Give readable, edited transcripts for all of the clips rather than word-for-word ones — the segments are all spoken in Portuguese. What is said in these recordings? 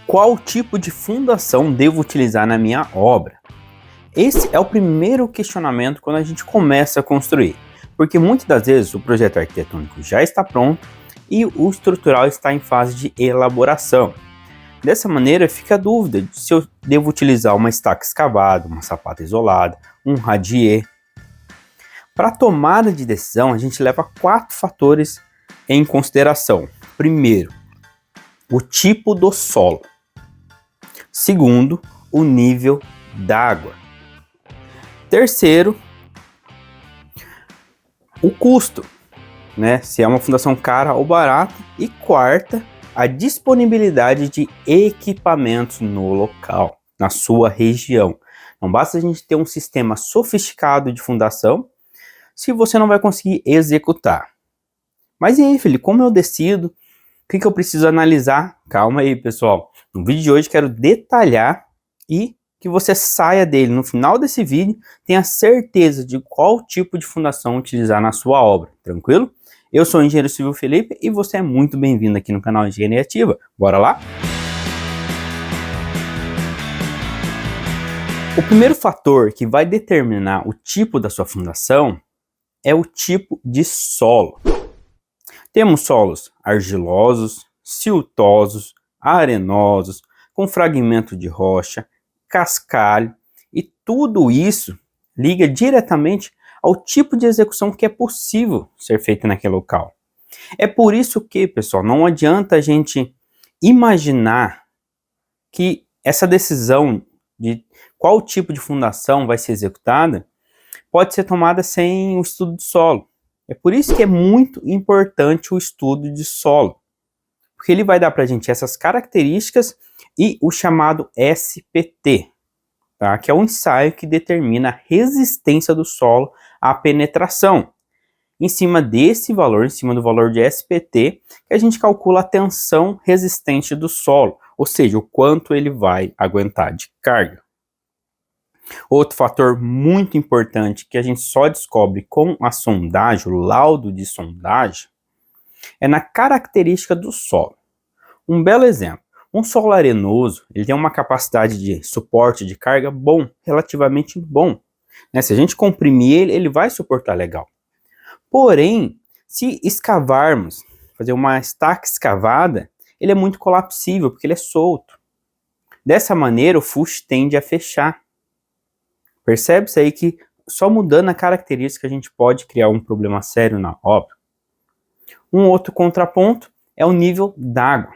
Qual tipo de fundação devo utilizar na minha obra? Esse é o primeiro questionamento quando a gente começa a construir, porque muitas das vezes o projeto arquitetônico já está pronto e o estrutural está em fase de elaboração. Dessa maneira fica a dúvida de se eu devo utilizar uma estaca escavada, uma sapata isolada, um radier. Para a tomada de decisão, a gente leva 4 fatores em consideração. Primeiro, o tipo do solo. Segundo, o nível d'água. Terceiro, o custo, se é uma fundação cara ou barata. E quarta, a disponibilidade de equipamentos no local, na sua região. Não basta a gente ter um sistema sofisticado de fundação se você não vai conseguir executar. Mas e aí, Felipe, como eu decido? O que eu preciso analisar? Calma aí, pessoal. No vídeo de hoje quero detalhar e que você saia dele no final desse vídeo, tenha certeza de qual tipo de fundação utilizar na sua obra, tranquilo? Eu sou o engenheiro civil Felipe e você é muito bem-vindo aqui no canal Engenharia Ativa. Bora lá? O primeiro fator que vai determinar o tipo da sua fundação é o tipo de solo. Temos solos argilosos, siltosos, arenosos, com fragmento de rocha, cascalho, e tudo isso liga diretamente ao tipo de execução que é possível ser feita naquele local. É por isso que, pessoal, não adianta a gente imaginar que essa decisão de qual tipo de fundação vai ser executada pode ser tomada sem o estudo de solo. É por isso que é muito importante o estudo de solo, porque ele vai dar para a gente essas características e o chamado SPT, tá? Que é um ensaio que determina a resistência do solo à penetração. Em cima desse valor, em cima do valor de SPT, que a gente calcula a tensão resistente do solo, ou seja, o quanto ele vai aguentar de carga. Outro fator muito importante que a gente só descobre com a sondagem, o laudo de sondagem, é na característica do solo. Um belo exemplo, um solo arenoso, ele tem uma capacidade de suporte de carga bom, relativamente bom. Se a gente comprimir ele, ele vai suportar legal. Porém, se escavarmos, fazer uma estaca escavada, ele é muito colapsível, porque ele é solto. Dessa maneira, o fuste tende a fechar. Percebe-se aí que só mudando a característica a gente pode criar um problema sério na obra. Um outro contraponto é o nível d'água.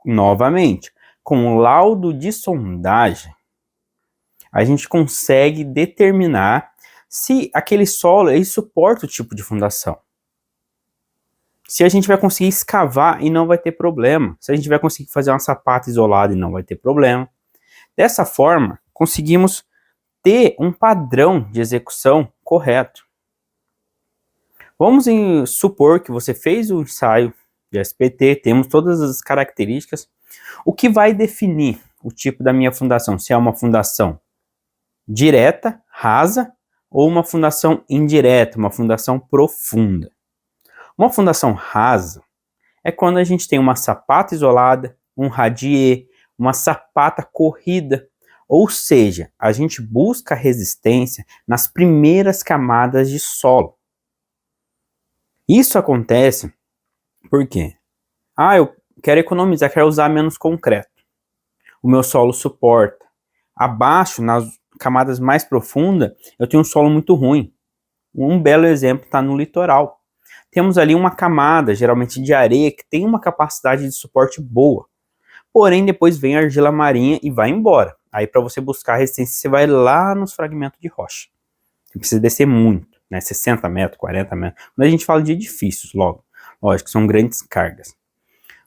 Novamente, com o laudo de sondagem, a gente consegue determinar se aquele solo ele suporta o tipo de fundação. Se a gente vai conseguir escavar e não vai ter problema. Se a gente vai conseguir fazer uma sapata isolada e não vai ter problema. Dessa forma, conseguimos ter um padrão de execução correto. Vamos supor que você fez o ensaio de SPT, temos todas as características. O que vai definir o tipo da minha fundação? Se é uma fundação direta, rasa, ou uma fundação indireta, uma fundação profunda. Uma fundação rasa é quando a gente tem uma sapata isolada, um radier, uma sapata corrida. Ou seja, a gente busca resistência nas primeiras camadas de solo. Isso acontece porque, eu quero economizar, quero usar menos concreto. O meu solo suporta. Abaixo, nas camadas mais profundas, eu tenho um solo muito ruim. Um belo exemplo está no litoral. Temos ali uma camada, geralmente de areia, que tem uma capacidade de suporte boa. Porém, depois vem a argila marinha e vai embora. Aí, para você buscar resistência, você vai lá nos fragmentos de rocha. Você precisa descer muito, 60 metros, 40 metros. Quando a gente fala de edifícios, lógico, são grandes cargas.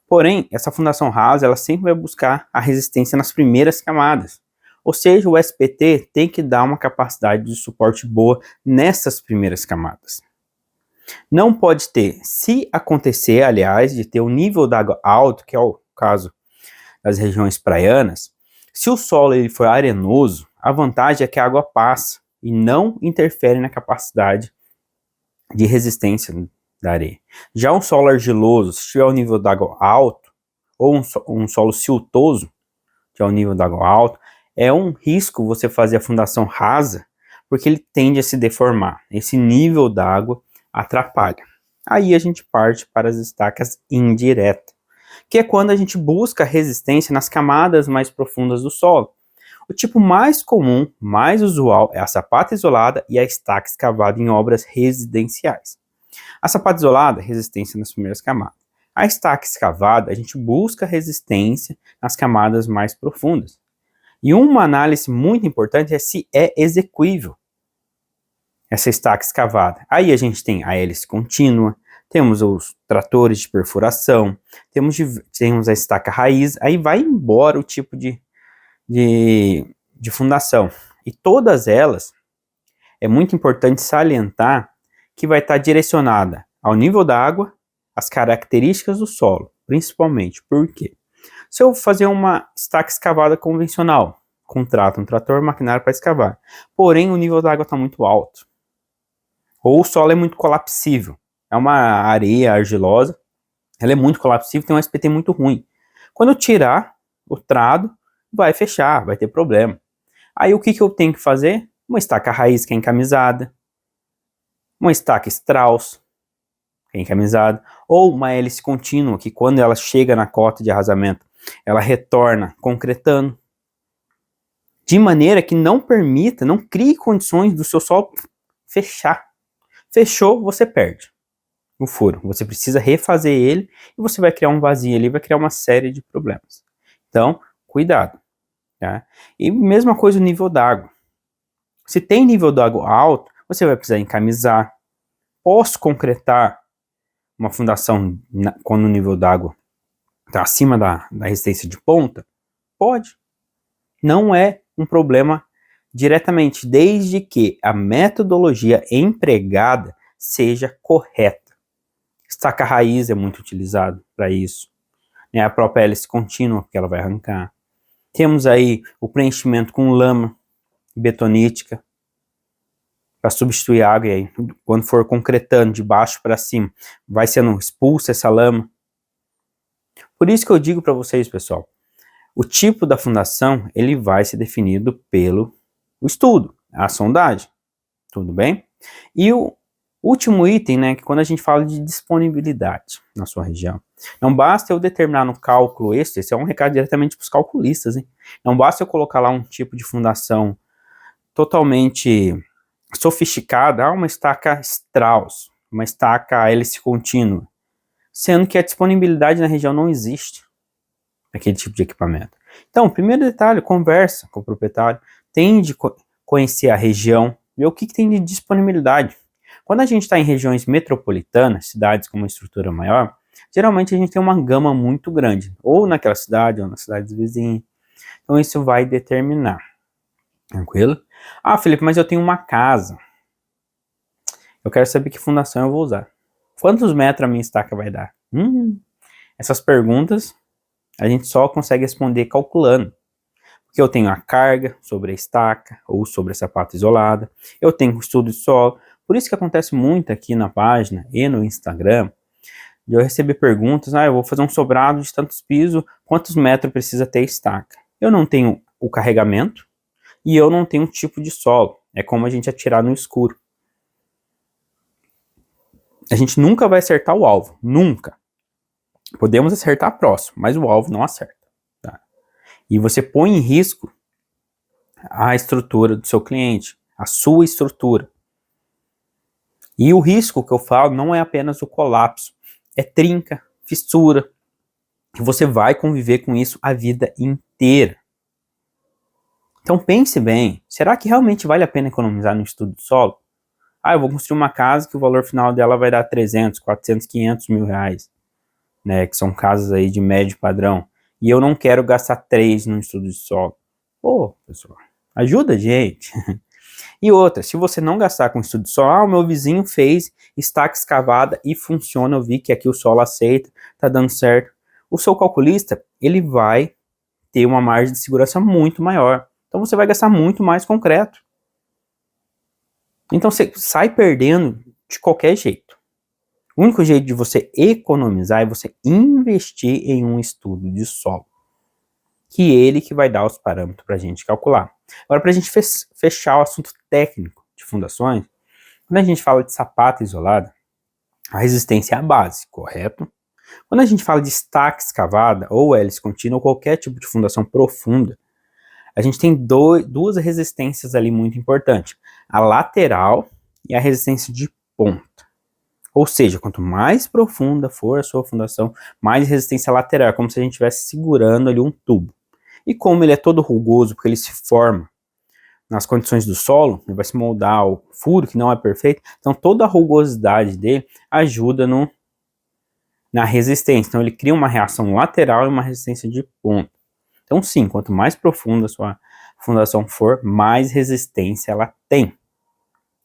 Porém, essa fundação rasa, ela sempre vai buscar a resistência nas primeiras camadas. Ou seja, o SPT tem que dar uma capacidade de suporte boa nessas primeiras camadas. Não pode ter, se acontecer, aliás, de ter um nível d'água alto, que é o caso das regiões praianas, se o solo ele for arenoso, a vantagem é que a água passa e não interfere na capacidade de resistência da areia. Já um solo argiloso, se tiver um nível d'água alto, ou um solo siltoso, ao nível da água alto, é um risco você fazer a fundação rasa, porque ele tende a se deformar. Esse nível d'água atrapalha. Aí a gente parte para as estacas indiretas, que é quando a gente busca resistência nas camadas mais profundas do solo. O tipo mais comum, mais usual, é a sapata isolada e a estaca escavada em obras residenciais. A sapata isolada, resistência nas primeiras camadas. A estaca escavada, a gente busca resistência nas camadas mais profundas. E uma análise muito importante é se é execuível essa estaca escavada. Aí a gente tem a hélice contínua, temos os tratores de perfuração, temos a estaca raiz, aí vai embora o tipo de fundação. E todas elas, é muito importante salientar que vai estar direcionada ao nível da água, às características do solo, principalmente. Por quê? Se eu fazer uma estaca escavada convencional, contrato um trator maquinário para escavar, porém o nível da água está muito alto, ou o solo é muito colapsível, é uma areia argilosa, ela é muito colapsível, tem um SPT muito ruim. Quando eu tirar o trado, vai fechar, vai ter problema. Aí o que eu tenho que fazer? Uma estaca raiz que é encamisada, uma estaca Strauss, que é encamisada, ou uma hélice contínua, que quando ela chega na cota de arrasamento, ela retorna concretando, de maneira que não permita, não crie condições do seu solo fechar. Fechou, você perde o furo. Você precisa refazer ele e você vai criar um vazio ali, vai criar uma série de problemas. Então, cuidado. Tá? E mesma coisa o nível d'água. Se tem nível d'água alto, você vai precisar encamisar. Posso concretar uma fundação quando o nível d'água está acima da resistência de ponta? Pode. Não é um problema diretamente, desde que a metodologia empregada seja correta. Estaca raiz é muito utilizado para isso. A própria hélice contínua, que ela vai arrancar. Temos aí o preenchimento com lama betonítica, para substituir a água, e aí, quando for concretando de baixo para cima, vai sendo expulsa essa lama. Por isso que eu digo para vocês, pessoal, o tipo da fundação, ele vai ser definido pelo estudo, a sondagem, tudo bem? E o último item, né, que quando a gente fala de disponibilidade na sua região, não basta eu determinar no cálculo esse é um recado diretamente para os calculistas, hein? Não basta eu colocar lá um tipo de fundação totalmente sofisticada, uma estaca Strauss, uma estaca hélice contínua, sendo que a disponibilidade na região não existe aquele tipo de equipamento. Então, primeiro detalhe, conversa com o proprietário, tende a conhecer a região, ver o que tem de disponibilidade. Quando a gente está em regiões metropolitanas, cidades com uma estrutura maior, geralmente a gente tem uma gama muito grande, ou naquela cidade, ou nas cidades vizinhas. Então isso vai determinar. Tranquilo? Ah, Felipe, mas eu tenho uma casa. Eu quero saber que fundação eu vou usar. Quantos metros a minha estaca vai dar? Essas perguntas a gente só consegue responder calculando. Porque eu tenho a carga sobre a estaca ou sobre a sapata isolada. Eu tenho o estudo de solo. Por isso que acontece muito aqui na página e no Instagram de eu receber perguntas. Eu vou fazer um sobrado de tantos pisos. Quantos metros precisa ter a estaca? Eu não tenho o carregamento e eu não tenho o tipo de solo. É como a gente atirar no escuro. A gente nunca vai acertar o alvo. Nunca. Podemos acertar próximo, mas o alvo não acerta. Tá? E você põe em risco a estrutura do seu cliente, a sua estrutura. E o risco que eu falo não é apenas o colapso, é trinca, fissura, que você vai conviver com isso a vida inteira. Então pense bem, será que realmente vale a pena economizar no estudo de solo? Eu vou construir uma casa que o valor final dela vai dar 300, 400, 500 mil reais. Né, que são casas aí de médio padrão, e eu não quero gastar 3 no estudo de solo. Pô, pessoal, ajuda a gente. E outra, se você não gastar com estudo de solo, o meu vizinho fez estaca escavada e funciona, eu vi que aqui o solo aceita, tá dando certo. O seu calculista, ele vai ter uma margem de segurança muito maior. Então você vai gastar muito mais concreto. Então você sai perdendo de qualquer jeito. O único jeito de você economizar é você investir em um estudo de solo, que ele que vai dar os parâmetros para a gente calcular. Agora, para a gente fechar o assunto técnico de fundações, quando a gente fala de sapata isolada, a resistência é a base, correto? Quando a gente fala de estaca escavada, ou hélice contínua, ou qualquer tipo de fundação profunda, a gente tem duas resistências ali muito importantes. A lateral e a resistência de ponta. Ou seja, quanto mais profunda for a sua fundação, mais resistência lateral. É como se a gente estivesse segurando ali um tubo. E como ele é todo rugoso, porque ele se forma nas condições do solo, ele vai se moldar ao furo, que não é perfeito, então toda a rugosidade dele ajuda na resistência. Então ele cria uma reação lateral e uma resistência de ponta. Então sim, quanto mais profunda a sua fundação for, mais resistência ela tem.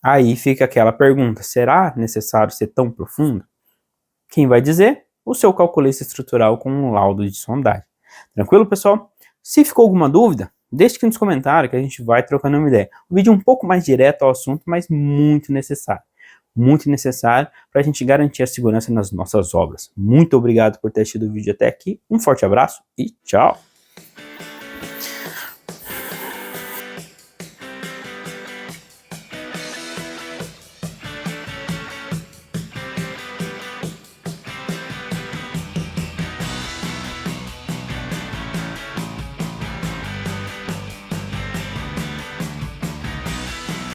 Aí fica aquela pergunta, será necessário ser tão profundo? Quem vai dizer? O seu calculista estrutural com um laudo de sondagem. Tranquilo, pessoal? Se ficou alguma dúvida, deixe aqui nos comentários que a gente vai trocando uma ideia. Um vídeo um pouco mais direto ao assunto, mas muito necessário. Muito necessário para a gente garantir a segurança nas nossas obras. Muito obrigado por ter assistido o vídeo até aqui. Um forte abraço e tchau!